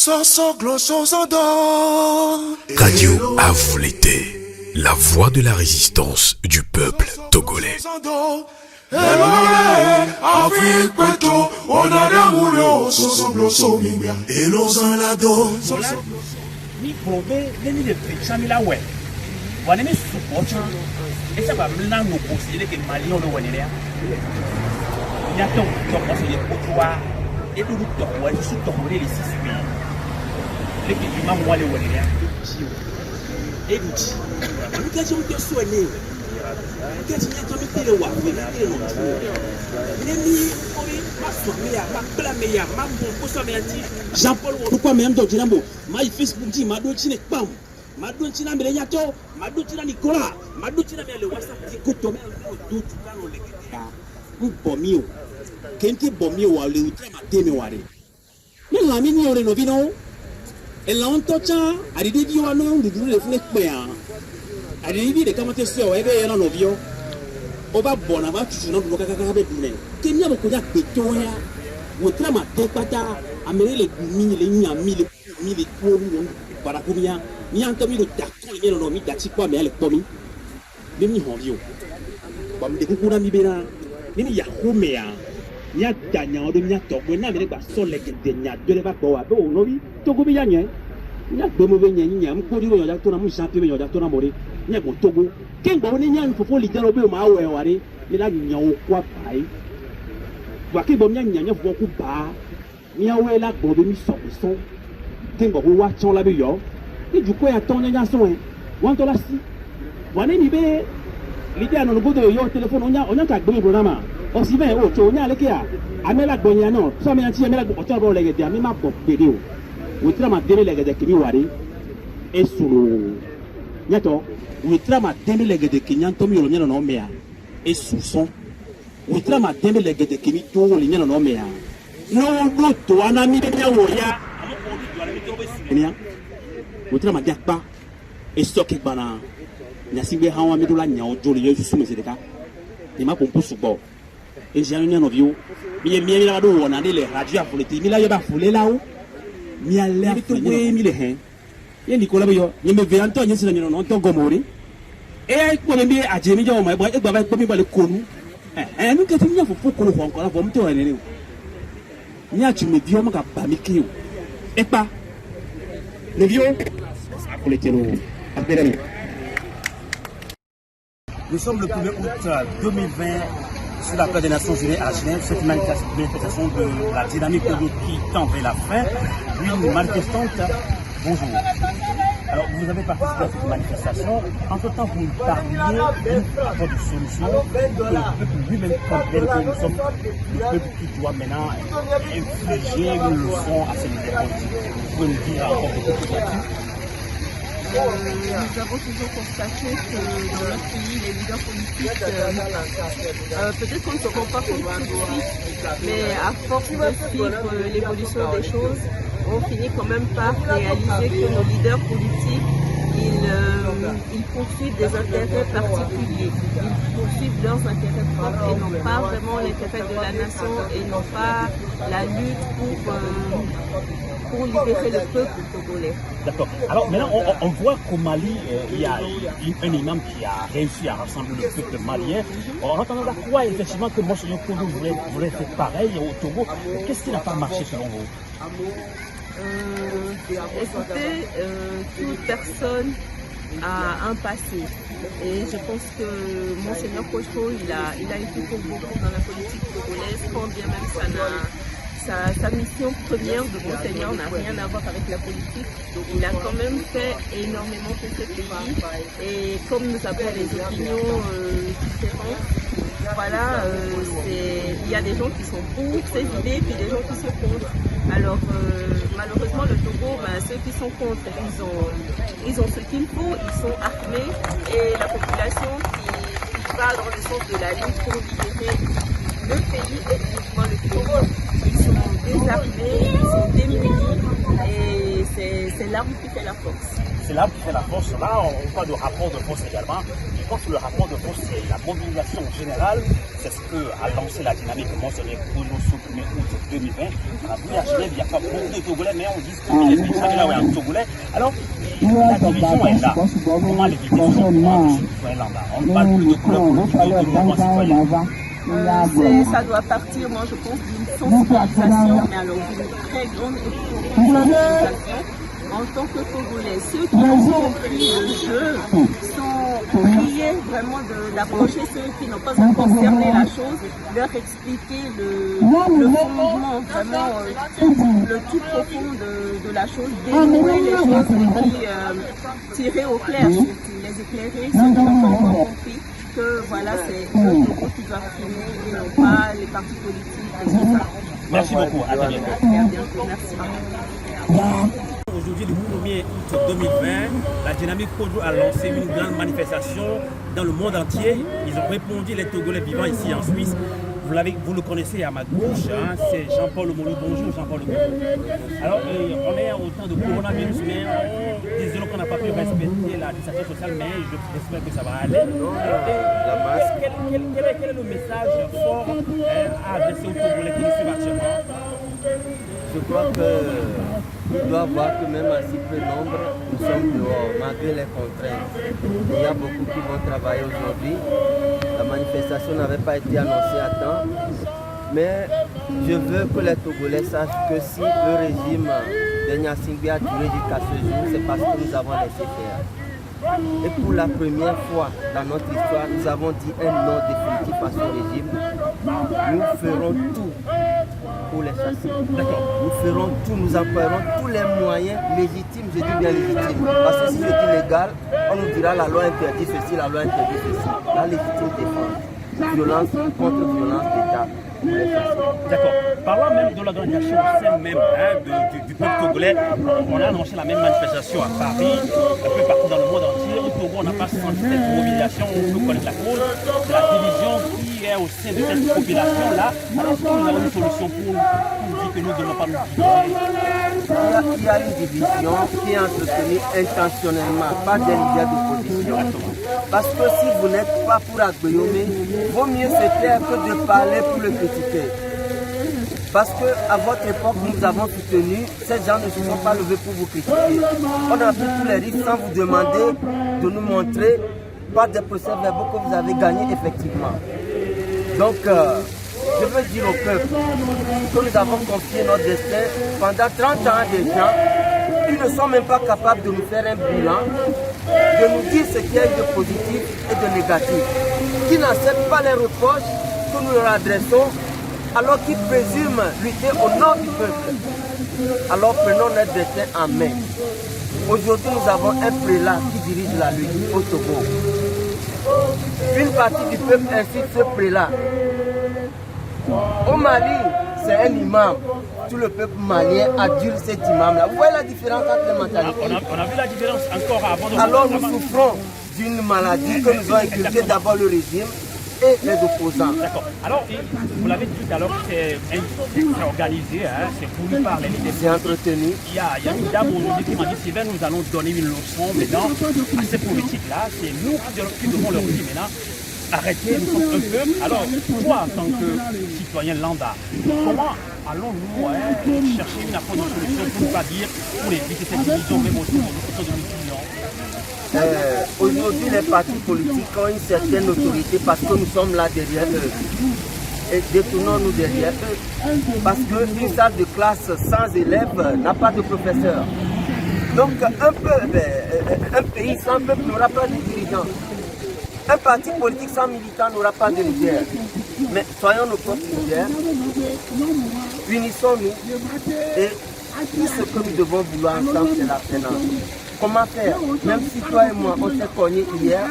Radio à vous l'été, la voix de la résistance du peuple togolais. Jean-Paul, pourquoi même donc Dinamo, my Facebook dit Madoutina Pam, Madoutina Meleyato, Madoutina Nicolas, Madoutina le WhatsApp dit Kotomé, tout dans le un bomio, Kenti bomio à l'outre matin wari. Mais la mini ore novino, et l'antocha, a des vieux anons de le flec péan. A des vieux de commenter sur et un novio. Oba bonava tu n'as pas qu'à faire de Kenya beaucoup de pétoya, votre matin pata, amener les gumines, les miamis, les poumons, para combien, ni un tomi de tacon, et l'on mit d'attiquois, mais elle est tomi. Demi honvio. Comme des coucou d'amibéra, ni yahomea, ni a gagnant de miato, mais n'a pas solé que des niats de l'évacuation, au novi, Togo Biagne. Ni a deux mauvais niais, un peu de yatona, un champion de Tonamori, ni a mon Togo. Quem bom nem ano for lidando bem mal é o ari, ele lá nhão qua pai. Do aqui bom nhão for com ba, nhão é lá bom bem só som. Quem bom o achão lá bem yo, e do coi a tom nhão som é, quanto lá se, quando ele vê, lidando no bodo yo telefone onha ka bem programa, o se vem o cho onha leke a me lá bom nhão, só me anti me lá o cho bom lege dia me ma bom bedeu, o trama dele lege de que mi wari, é sulu, nyato. We trama demi lege de Kenyan tomi lo nyana no mea e suson we trama demi lege de Kemi to lo nyana no mea no to ana mi de wo ya enia we trama diakpa e stoki bana nya sibe hawa mi do la nya ojo le yesu me sedeka ni ma pompo subo e janu nyana vio mi la do wona de le radio afoleti mi la ye ba fole la o mi ale afole mi le hen ye Nicolas yo ye me ve anto nye sina nyano no to gomori e ko me bi ajemi jo mo e gba ba ko mi ba le konu nu ke ti nya fofo kono ho nkola fo mte wane ni nya chu me bi o ma ka ba mi ki o e pa le bio akolete no apere. Nous sommes le 1er août 2020 sur la place des Nations Unies à Genève. C'est une manifestation de la dynamique qui tend vers la fin. Une manifestante. Bonjour. Alors, vous avez participé à cette manifestation. Entre-temps, vous nous parliez d'une rapport de solution que le peuple lui-même comprenne que nous sommes le peuple qui doit maintenant infliger une leçon à ces leaders politiques. Vous pouvez nous dire encore quelque chose là-dessus? Nous avons toujours constaté que dans notre pays, les leaders politiques, peut-être qu'on ne se rend pas compte tout de suite, mais à force de suivre l'évolution des choses, on finit quand même par réaliser que nos leaders politiques, ils poursuivent des intérêts particuliers. Ils poursuivent leurs intérêts propres et non pas vraiment l'intérêt de la nation et non pas la lutte pour libérer le peuple togolais. D'accord. Alors maintenant, on voit qu'au Mali, il y a un imam qui a réussi à rassembler le peuple malien. On entend à quoi effectivement que Monseigneur Kodo voulait faire pareil au Togo. Qu'est-ce qui n'a pas marché selon vous? Écoutez, toute personne a un passé et je pense que Monseigneur Kocho il a été pour beaucoup dans la politique togolaise, quand bien même sa mission première de Monseigneur n'a rien à voir avec la politique. Il a quand même fait énormément pour ce pays et comme nous avons des opinions différentes, voilà, il y a des gens qui sont pour ces idées et des gens qui sont contre. Alors malheureusement le Togo, ceux qui sont contre, ils ont ce qu'il faut, ils sont armés et la population qui va dans le sens de la lutte pour libérer le pays et uniquement le Togo, ils sont désarmés, ils sont démunis et c'est l'arme qui fait la force. C'est l'arme qui fait la force. Là, on parle de rapport de force également. je pense que le rapport de force, c'est la mobilisation générale. C'est ce que a lancé la dynamique mentionnée Konoso 1er août 2020. À Genève, il n'y a pas beaucoup de Togolais, mais on dit que les pays là où il y a un Togolais. Alors, la division est là. Comment l'éviter sur le plan citoyen là-bas? On parle plus de couleur politique que de mouvement citoyen. Ça doit partir, moi je pense, d'une sensibilisation, mais alors d'une très grande sensibilisation en tant que Togolais. Ceux qui ont compris le jeu sont priés vraiment d'approcher ceux qui n'ont pas encore cerné la chose, leur expliquer le fondement, vraiment le tout profond de la chose, dénouer les choses et puis tirer au clair, surtout les éclairer, ceux qui n'ont pas encore compris que voilà, c'est le Togo qui doit primer et non pas les partis politiques et tout ça. Merci beaucoup, à très bientôt. À bientôt, merci. Aujourd'hui, le 1er août 2020, la Dynamique Kojo a lancé une grande manifestation dans le monde entier. Ils ont répondu, les Togolais vivant ici en Suisse. Vous le connaissez à ma gauche, hein, c'est Jean-Paul Omolou. Bonjour Jean-Paul Omolou. Alors, on est au temps de coronavirus, mais désolé qu'on n'a pas pu respecter la distanciation sociale, mais j'espère que ça va aller. Quel est le message fort à adresser aux Togolais qui nous suivent actuellement? Je crois qu'il doit voir que même à si peu nombre, nous sommes dehors, malgré les contraintes. Il y a beaucoup qui vont travailler aujourd'hui. La manifestation n'avait pas été annoncée à temps. Mais je veux que les Togolais sachent que si le régime de Gnassingbé a duré jusqu'à ce jour, c'est parce que nous avons laissé faire. Et pour la première fois dans notre histoire, nous avons dit un non définitif à ce régime. Nous ferons tout pour les chasser. Nous ferons tout, nous emploierons tous les moyens légitimes, je dis bien légitimes. Parce que si je dis légal, on nous dira la loi interdit ceci, la loi interdit ceci. La légitime défense. Violence contre violence d'État. D'accord. Parlant même de l'organisation au sein même du peuple togolais, on a annoncé la même manifestation à Paris, un peu partout dans le monde entier. Au Togo, on n'a pas senti cette mobilisation, on peut connaître la cause. C'est la division qui est au sein de cette population-là. Alors, est-ce que nous avons une solution pour dire que nous ne devons pas nous diviser? Il y a une division qui est entretenue intentionnellement par des leaders d'opposition. Parce que si vous n'êtes pas pour Agbeyomi, vaut mieux se taire que de parler pour le critiquer. Parce qu'à votre époque, nous avons soutenu, ces gens ne se sont pas levés pour vous critiquer. On a pris tous les risques sans vous demander de nous montrer par des procès-verbaux que vous avez gagnés effectivement. Donc, je veux dire au peuple que nous avons confié notre destin pendant 30 ans à des gens qui ne sont même pas capables de nous faire un bilan, de nous dire ce qu'il y a de positif et de négatif, qui n'acceptent pas les reproches que nous leur adressons, alors qu'ils présument lutter au nom du peuple. Alors prenons notre destin en main. Aujourd'hui, nous avons un prélat qui dirige la lutte au Togo. Une partie du peuple incite ce prélat. Au Mali, c'est un imam. Tout le peuple malien adule cet imam-là. Vous voyez la différence entre les mentalités? On a vu la différence encore avant de... Alors nous souffrons d'une maladie que nous a inculqué d'abord le régime et les opposants. D'accord. Alors, vous l'avez dit tout à l'heure, c'est organisé, hein, c'est voulu par les leaders. C'est entretenu. Il y a une dame aujourd'hui qui m'a dit, Sylvain, nous allons donner une leçon maintenant à ces politiques-là. C'est nous qui devons leur dire maintenant, arrêtez, nous sommes un peuple. Alors, toi, en tant que citoyen lambda, comment allons-nous chercher une approche de solution pour ne pas dire, pour éviter cette division, même autour de l'opinion? Aujourd'hui, les partis politiques ont une certaine autorité parce que nous sommes là derrière eux. Et détournons-nous derrière eux. Parce qu'une salle de classe sans élèves n'a pas de professeur. Donc, un pays sans peuple n'aura pas de dirigeants. Un parti politique sans militants n'aura pas de leader. Mais soyons nos propres leaders, unissons-nous et tout ce que nous devons vouloir ensemble, c'est la finance. Comment faire? Même si toi et moi, on s'est cogné hier,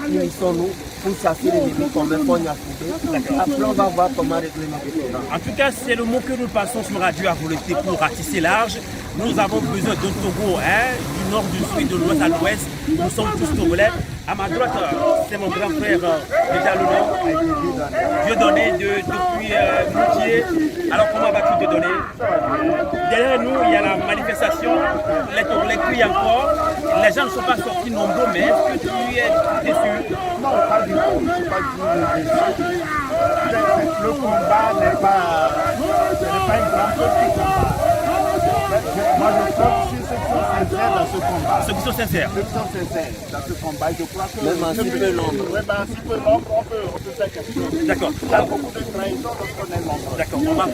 unissons-nous pour chasser l'ennemi comme un pogne à souder. Après, on va voir comment régler nos différends. En tout cas, c'est le mot que nous passons sur Radio Arvoleté pour ratisser large. Nous avons besoin d'un Togo, du nord, du sud, de l'ouest à l'ouest. Nous sommes tous Togolais. À ma droite, c'est mon grand frère, déjà le nom, Dieudonné depuis Moutier. Alors comment vas-tu te donner? Derrière nous, il y a la manifestation, les cris encore. Les gens ne sont pas sortis nombreux, mais est-ce que tu es déçu? Non, pas du tout. Je ne suis pas du tout déçu. Le combat n'est pas une grande politique. Moi, je crois que ceux qui sont sincères dans ce combat. Ceux qui sont sincères. Ceux qui sont sincères dans ce combat, je crois que... Même en si peu nombre. Oui, ben, si peu nombre, on peut faire quelque chose. D'accord. Il y a beaucoup de trahison lorsqu'on est nombreux. D'accord, on va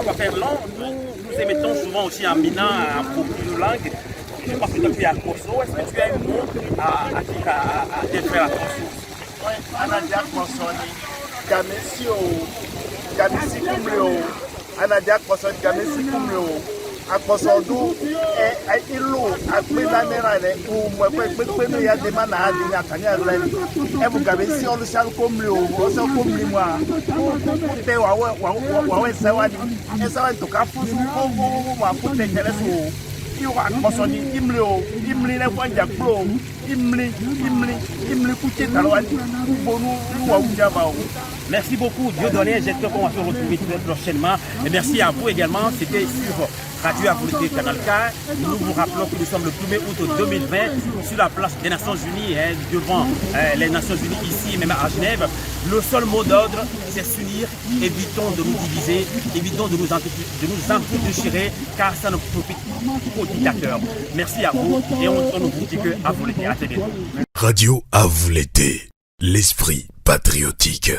pas faire long. Nous émettons souvent aussi en minant en beaucoup de langues. Je pense que toi tu es à Koso. Est-ce que tu as un mot à défaire à Koso? Oui, Anadia Konsoni, Gamesi Kumleo, Anadia Konsoni, Gamesi Kumleo, Akosondu, Ilo, Akpedanera, ou ya demande à Adina Kanya Ren, et vous Gamesi, on le sait comme le on sait comme le moi, Wawe Sawani, et ça va être cas pour vous, il y a Akosoni, Imleo, Imli, les voix d'Aklo, Imli, Kouché Talwani, Merci beaucoup, Dieu donné. J'espère qu'on va se retrouver très prochainement. Et merci à vous également. C'était sur Radio Avolité Canal K. Nous vous rappelons que nous sommes le 1er août 2020 sur la place des Nations Unies, devant les Nations Unies ici, même à Genève. Le seul mot d'ordre, c'est s'unir. Évitons de nous diviser, évitons de nous empêcher, car ça ne profite qu'aux dictateurs. Merci à vous et on ne vous dit que Avolité. À très bientôt. Radio Avolité, l'esprit patriotique.